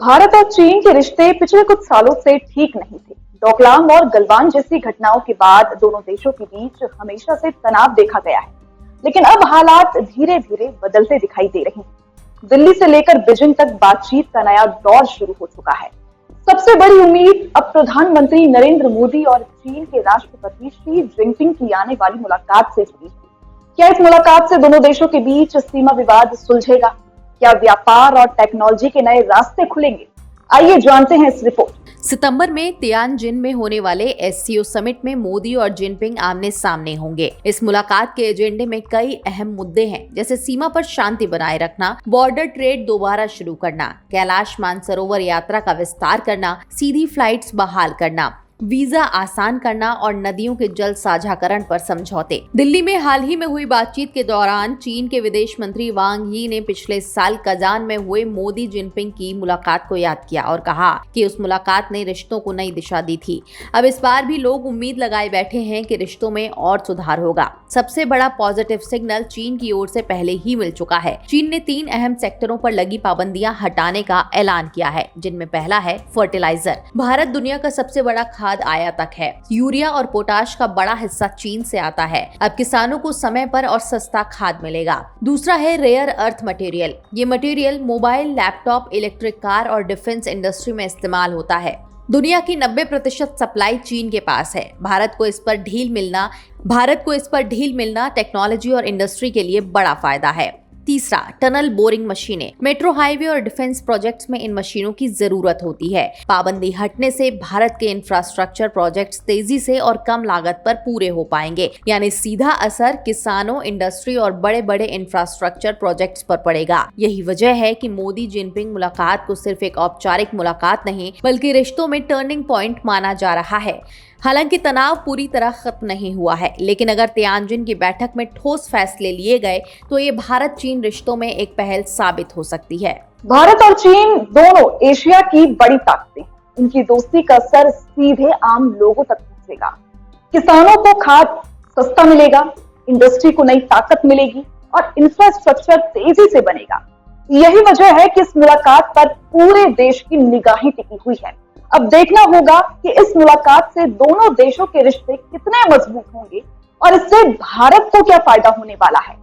भारत और चीन के रिश्ते पिछले कुछ सालों से ठीक नहीं थे। डोकलाम और गलवान जैसी घटनाओं के बाद दोनों देशों के बीच हमेशा से तनाव देखा गया है, लेकिन अब हालात धीरे धीरे बदलते दिखाई दे रहे हैं। दिल्ली से लेकर बीजिंग तक बातचीत का नया दौर शुरू हो चुका है। सबसे बड़ी उम्मीद अब प्रधानमंत्री नरेंद्र मोदी और चीन के राष्ट्रपति शी जिनपिंग की आने वाली मुलाकात से जुड़ी है। क्या इस मुलाकात से दोनों देशों के बीच सीमा विवाद सुलझेगा? क्या व्यापार और टेक्नोलॉजी के नए रास्ते खुलेंगे? आइए जानते हैं इस रिपोर्ट। सितंबर में तियानजिन में होने वाले एससीओ समिट में मोदी और जिनपिंग आमने सामने होंगे। इस मुलाकात के एजेंडे में कई अहम मुद्दे हैं, जैसे सीमा पर शांति बनाए रखना, बॉर्डर ट्रेड दोबारा शुरू करना, कैलाश मानसरोवर यात्रा का विस्तार करना, सीधी फ्लाइट्स बहाल करना, वीजा आसान करना और नदियों के जल साझाकरण पर समझौते। दिल्ली में हाल ही में हुई बातचीत के दौरान चीन के विदेश मंत्री वांग यी ने पिछले साल कजान में हुए मोदी जिनपिंग की मुलाकात को याद किया और कहा कि उस मुलाकात ने रिश्तों को नई दिशा दी थी। अब इस बार भी लोग उम्मीद लगाए बैठे हैं कि रिश्तों में और सुधार होगा। सबसे बड़ा पॉजिटिव सिग्नल चीन की ओर से पहले ही मिल चुका है। चीन ने 3 अहम सेक्टरों पर लगी पाबंदियां हटाने का ऐलान किया है, जिनमें पहला है फर्टिलाइजर। भारत दुनिया का सबसे बड़ा खाद आयातक है। यूरिया और पोटाश का बड़ा हिस्सा चीन से आता है। अब किसानों को समय पर और सस्ता खाद मिलेगा। दूसरा है रेयर अर्थ मटेरियल। ये material mobile, laptop, electric car और डिफेंस इंडस्ट्री में इस्तेमाल होता है। दुनिया की 90% सप्लाई चीन के पास है। भारत को इस पर ढील मिलना टेक्नोलॉजी और इंडस्ट्री के लिए बड़ा फायदा है। तीसरा, टनल बोरिंग मशीनें। मेट्रो, हाईवे और डिफेंस प्रोजेक्ट्स में इन मशीनों की जरूरत होती है। पाबंदी हटने से भारत के इंफ्रास्ट्रक्चर प्रोजेक्ट्स तेजी से और कम लागत पर पूरे हो पाएंगे, यानी सीधा असर किसानों, इंडस्ट्री और बड़े बड़े इंफ्रास्ट्रक्चर प्रोजेक्ट्स पर पड़ेगा। यही वजह है कि मोदी जिनपिंग मुलाकात को सिर्फ एक औपचारिक मुलाकात नहीं, बल्कि रिश्तों में टर्निंग पॉइंट माना जा रहा है। हालांकि तनाव पूरी तरह खत्म नहीं हुआ है, लेकिन अगर तियानजिन की बैठक में ठोस फैसले लिए गए तो ये भारत चीन रिश्तों में एक पहल साबित हो सकती है। भारत और चीन दोनों एशिया की बड़ी ताकतें। उनकी दोस्ती का असर सीधे आम लोगों तक पहुंचेगा। किसानों को खाद सस्ता मिलेगा, इंडस्ट्री को नई ताकत मिलेगी और इंफ्रास्ट्रक्चर तेजी से बनेगा। यही वजह है कि इस मुलाकात पर पूरे देश की निगाहें टिकी हुई है। अब देखना होगा कि इस मुलाकात से दोनों देशों के रिश्ते कितने मजबूत होंगे और इससे भारत को क्या फायदा होने वाला है।